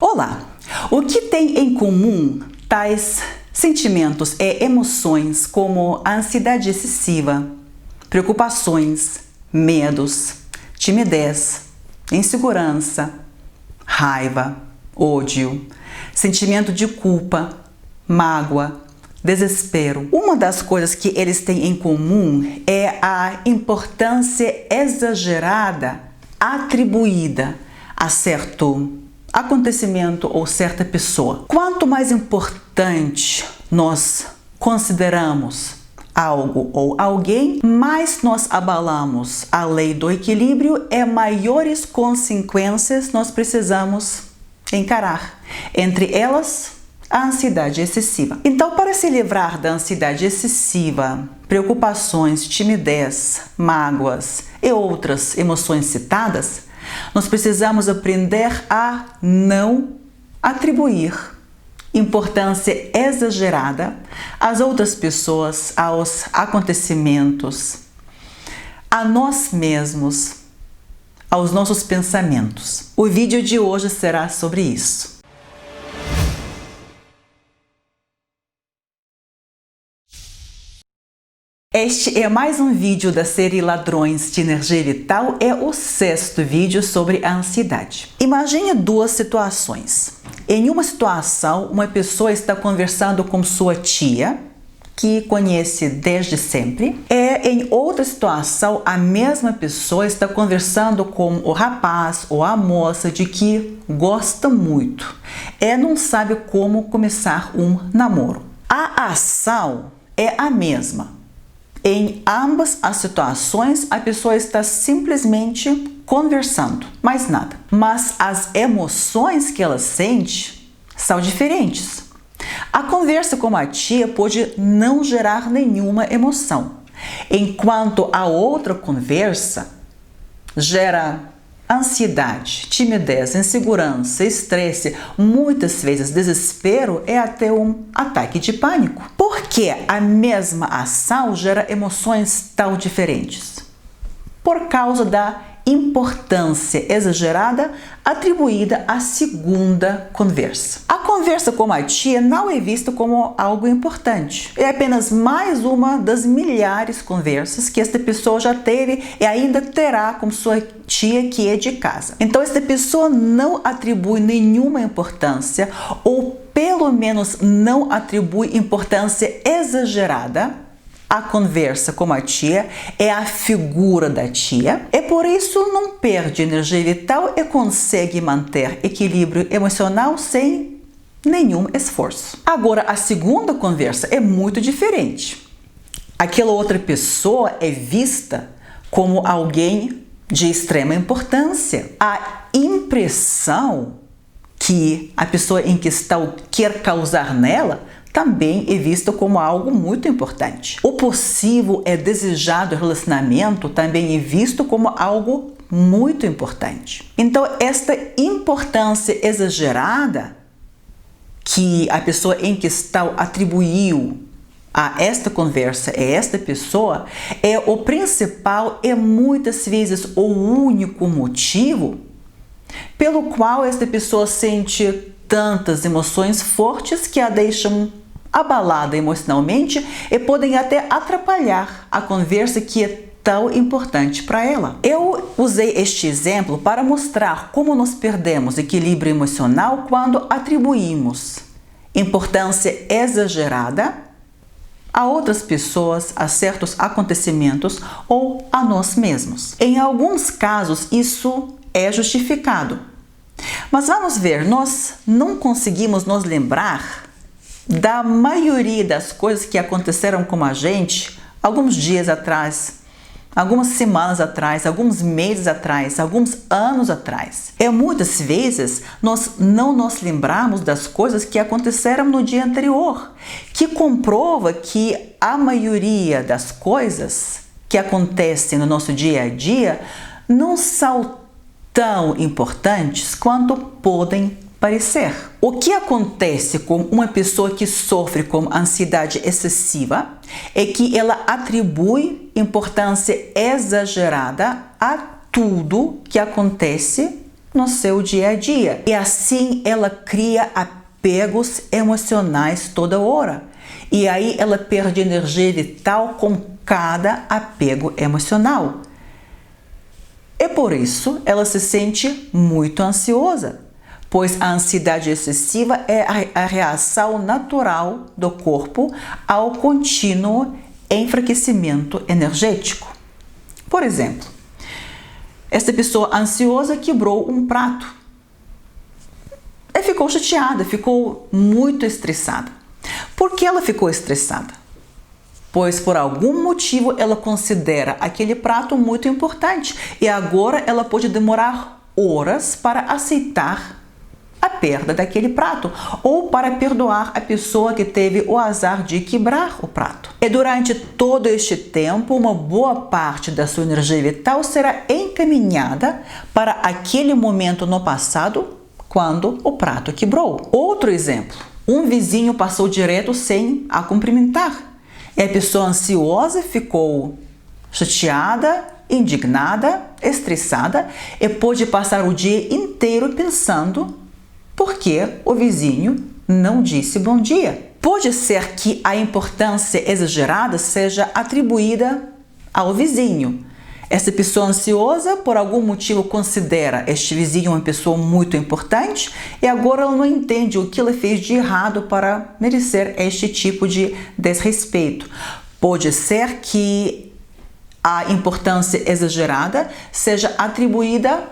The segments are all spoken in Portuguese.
Olá! O que tem em comum tais sentimentos e emoções como a ansiedade excessiva, preocupações, medos, timidez, insegurança, raiva, ódio, sentimento de culpa, mágoa, desespero? Uma das coisas que eles têm em comum é a importância exagerada atribuída a certo acontecimento ou certa pessoa. Quanto mais importante nós consideramos algo ou alguém, mais nós abalamos a lei do equilíbrio e maiores consequências nós precisamos encarar. Entre elas, a ansiedade excessiva. Então, para se livrar da ansiedade excessiva, preocupações, timidez, mágoas e outras emoções citadas, nós precisamos aprender a não atribuir importância exagerada às outras pessoas, aos acontecimentos, a nós mesmos, aos nossos pensamentos. O vídeo de hoje será sobre isso. Este é mais um vídeo da série Ladrões de Energia Vital, é o 6º vídeo sobre a ansiedade. Imagine duas situações. Em uma situação, uma pessoa está conversando com sua tia, que conhece desde sempre, e em outra situação, a mesma pessoa está conversando com o rapaz ou a moça de que gosta muito e não sabe como começar um namoro. A ação é a mesma. Em ambas as situações, a pessoa está simplesmente conversando, mais nada. Mas as emoções que ela sente são diferentes. A conversa com a tia pode não gerar nenhuma emoção, enquanto a outra conversa gera ansiedade, timidez, insegurança, estresse, muitas vezes desespero e até um ataque de pânico. Por que a mesma ação gera emoções tão diferentes? Por causa da importância exagerada atribuída à segunda conversa. A conversa com a tia não é vista como algo importante. É apenas mais uma das milhares de conversas que esta pessoa já teve e ainda terá com sua tia que é de casa. Então, esta pessoa não atribui nenhuma importância, ou pelo menos não atribui importância exagerada à conversa com a tia, é a figura da tia, e por isso não perde energia vital e consegue manter equilíbrio emocional sem nenhum esforço. Agora, a segunda conversa é muito diferente. Aquela outra pessoa é vista como alguém de extrema importância. A impressão que a pessoa em questão quer causar nela também é vista como algo muito importante. O possível e desejado relacionamento também é visto como algo muito importante. Então, esta importância exagerada que a pessoa em questão atribuiu a esta conversa e esta pessoa é o principal e muitas vezes o único motivo pelo qual esta pessoa sente tantas emoções fortes que a deixam abalada emocionalmente e podem até atrapalhar a conversa que é tão importante para ela. Eu usei este exemplo para mostrar como nós perdemos equilíbrio emocional quando atribuímos importância exagerada a outras pessoas, a certos acontecimentos ou a nós mesmos. Em alguns casos, isso é justificado. Mas vamos ver, nós não conseguimos nos lembrar da maioria das coisas que aconteceram com a gente alguns dias atrás, algumas semanas atrás, alguns meses atrás, alguns anos atrás. E muitas vezes nós não nos lembramos das coisas que aconteceram no dia anterior, que comprova que a maioria das coisas que acontecem no nosso dia a dia não são tão importantes quanto podem parecer. O que acontece com uma pessoa que sofre com ansiedade excessiva é que ela atribui importância exagerada a tudo que acontece no seu dia a dia. E assim ela cria apegos emocionais toda hora. E aí ela perde energia vital com cada apego emocional. E por isso ela se sente muito ansiosa, pois a ansiedade excessiva é a reação natural do corpo ao contínuo enfraquecimento energético. Por exemplo, esta pessoa ansiosa quebrou um prato e ficou chateada, ficou muito estressada. Por que ela ficou estressada? Pois por algum motivo ela considera aquele prato muito importante e agora ela pode demorar horas para aceitar a perda daquele prato ou para perdoar a pessoa que teve o azar de quebrar o prato. E durante todo este tempo, uma boa parte da sua energia vital será encaminhada para aquele momento no passado quando o prato quebrou. Outro exemplo, um vizinho passou direto sem a cumprimentar. E a pessoa ansiosa ficou chateada, indignada, estressada e pôde passar o dia inteiro pensando por que o vizinho não disse bom dia. Pode ser que a importância exagerada seja atribuída ao vizinho. Essa pessoa ansiosa, por algum motivo, considera este vizinho uma pessoa muito importante e agora ela não entende o que ela fez de errado para merecer este tipo de desrespeito. Pode ser que a importância exagerada seja atribuída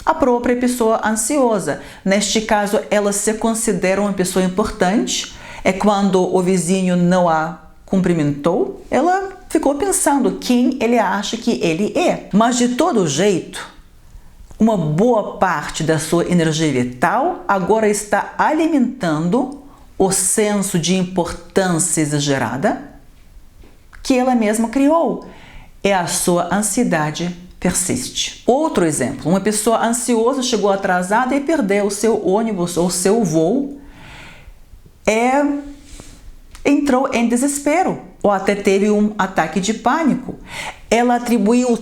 à própria pessoa ansiosa. Neste caso, ela se considera uma pessoa importante. É quando o vizinho não a cumprimentou, ela ficou pensando quem ele acha que ele é. Mas de todo jeito, uma boa parte da sua energia vital agora está alimentando o senso de importância exagerada que ela mesma criou. E a sua ansiedade persiste. Outro exemplo, uma pessoa ansiosa chegou atrasada e perdeu o seu ônibus ou seu voo. Entrou em desespero ou até teve um ataque de pânico. Ela atribuiu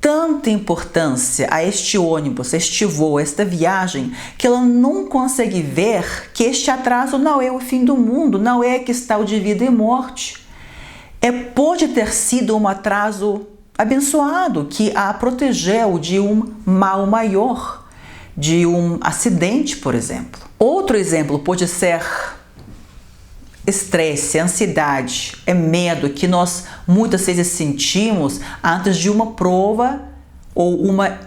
tanta importância a este ônibus, este voo, esta viagem, que ela não consegue ver que este atraso não é o fim do mundo, não é questão de vida e morte. Pode ter sido um atraso abençoado que a protegeu de um mal maior, de um acidente, por exemplo. Outro exemplo pode ser estresse, ansiedade, medo que nós muitas vezes sentimos antes de uma prova ou uma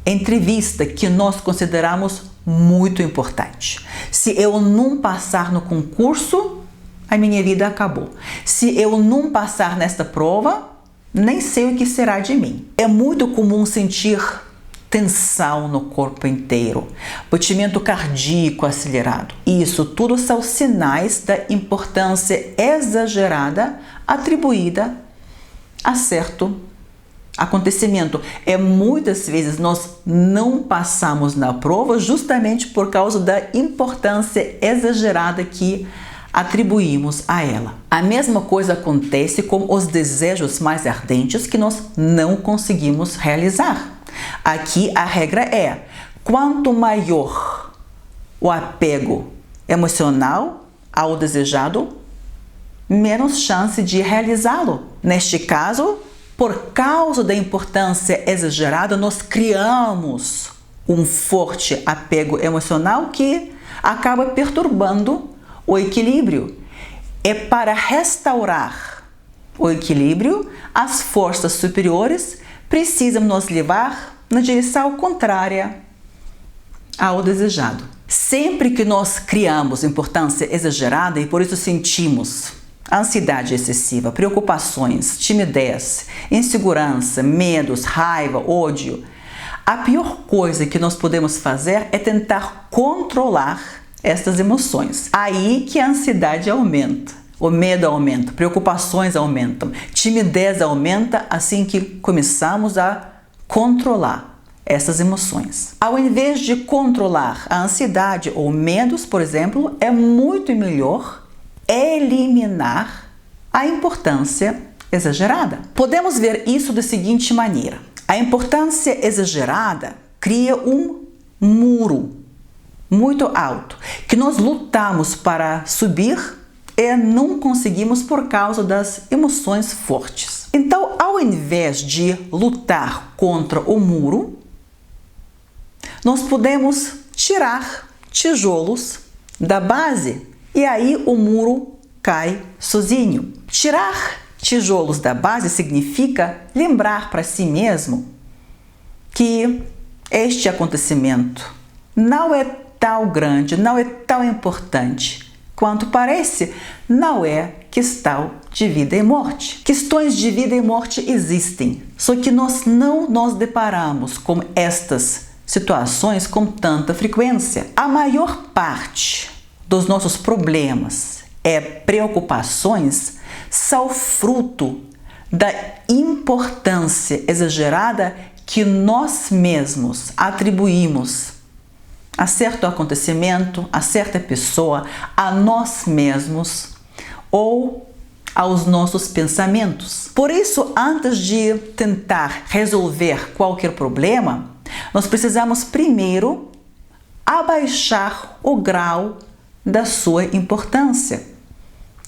entrevista que nós consideramos muito importante. Se eu não passar no concurso, a minha vida acabou. Se eu não passar nesta prova, nem sei o que será de mim. É muito comum sentir tensão no corpo inteiro, batimento cardíaco acelerado. Isso tudo são sinais da importância exagerada atribuída a certo acontecimento. Muitas vezes nós não passamos na prova justamente por causa da importância exagerada que atribuímos a ela. A mesma coisa acontece com os desejos mais ardentes que nós não conseguimos realizar. Aqui a regra é: quanto maior o apego emocional ao desejado, menos chance de realizá-lo. Neste caso, por causa da importância exagerada, nós criamos um forte apego emocional que acaba perturbando o equilíbrio. Para restaurar o equilíbrio, as forças superiores precisam nos levar na direção contrária ao desejado. Sempre que nós criamos importância exagerada e por isso sentimos ansiedade excessiva, preocupações, timidez, insegurança, medos, raiva, ódio, a pior coisa que nós podemos fazer é tentar controlar estas emoções. Aí que a ansiedade aumenta, o medo aumenta, preocupações aumentam, timidez aumenta assim que começamos a controlar essas emoções. Ao invés de controlar a ansiedade ou medos, por exemplo, é muito melhor eliminar a importância exagerada. Podemos ver isso da seguinte maneira: a importância exagerada cria um muro muito alto, que nós lutamos para subir e não conseguimos por causa das emoções fortes. Então, ao invés de lutar contra o muro, nós podemos tirar tijolos da base e aí o muro cai sozinho. Tirar tijolos da base significa lembrar para si mesmo que este acontecimento não é tão grande, não é tão importante quanto parece, não é questão de vida e morte. Questões de vida e morte existem, só que nós não nos deparamos com estas situações com tanta frequência. A maior parte dos nossos problemas e preocupações são fruto da importância exagerada que nós mesmos atribuímos a certo acontecimento, a certa pessoa, a nós mesmos ou aos nossos pensamentos. Por isso, antes de tentar resolver qualquer problema, nós precisamos primeiro abaixar o grau da sua importância.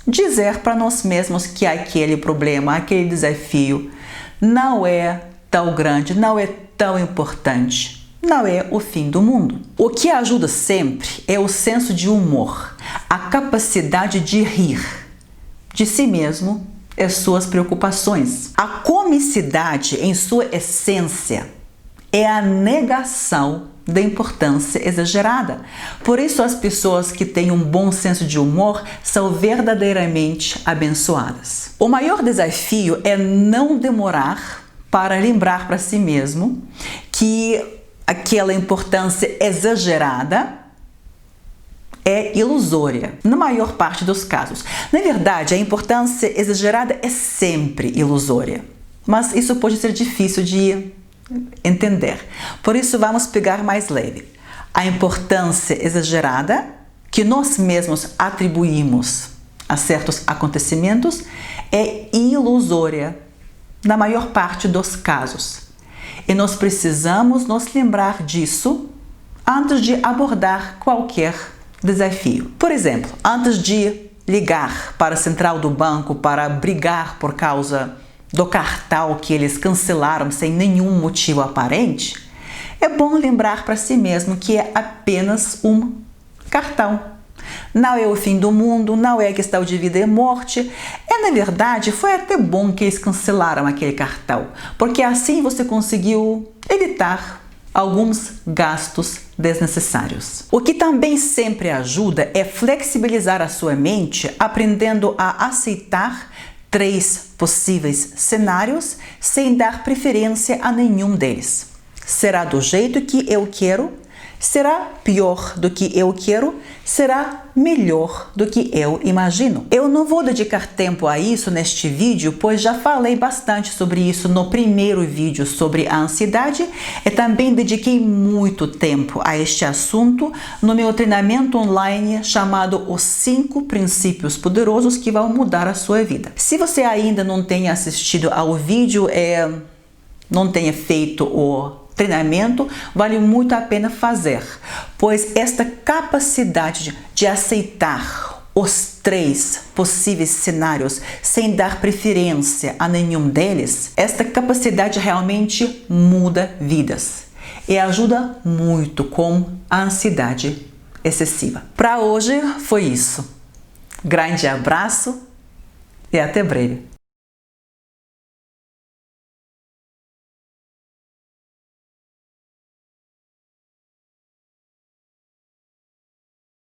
Dizer para nós mesmos que aquele problema, aquele desafio não é tão grande, não é tão importante, não é o fim do mundo. O que ajuda sempre é o senso de humor, a capacidade de rir de si mesmo e suas preocupações. A comicidade, em sua essência, é a negação da importância exagerada. Por isso, as pessoas que têm um bom senso de humor são verdadeiramente abençoadas. O maior desafio é não demorar para lembrar para si mesmo que aquela importância exagerada é ilusória, na maior parte dos casos. Na verdade, a importância exagerada é sempre ilusória, mas isso pode ser difícil de entender. Por isso, vamos pegar mais leve. A importância exagerada que nós mesmos atribuímos a certos acontecimentos é ilusória na maior parte dos casos. E nós precisamos nos lembrar disso antes de abordar qualquer desafio. Por exemplo, antes de ligar para a central do banco para brigar por causa do cartão que eles cancelaram sem nenhum motivo aparente, é bom lembrar para si mesmo que é apenas um cartão. Não é o fim do mundo, não é questão de vida e morte. Na verdade, foi até bom que eles cancelaram aquele cartão, porque assim você conseguiu evitar alguns gastos desnecessários. O que também sempre ajuda é flexibilizar a sua mente, aprendendo a aceitar 3 possíveis cenários sem dar preferência a nenhum deles. Será do jeito que eu quero? Será pior do que eu quero? Será melhor do que eu imagino? Eu não vou dedicar tempo a isso neste vídeo, pois já falei bastante sobre isso no primeiro vídeo sobre a ansiedade e também dediquei muito tempo a este assunto no meu treinamento online chamado Os 5 Princípios Poderosos que vão mudar a sua vida. Se você ainda não tenha assistido ao vídeo e não tenha feito o treinamento, vale muito a pena fazer, pois esta capacidade de aceitar os 3 possíveis cenários sem dar preferência a nenhum deles, esta capacidade realmente muda vidas e ajuda muito com a ansiedade excessiva. Para hoje foi isso. Grande abraço e até breve.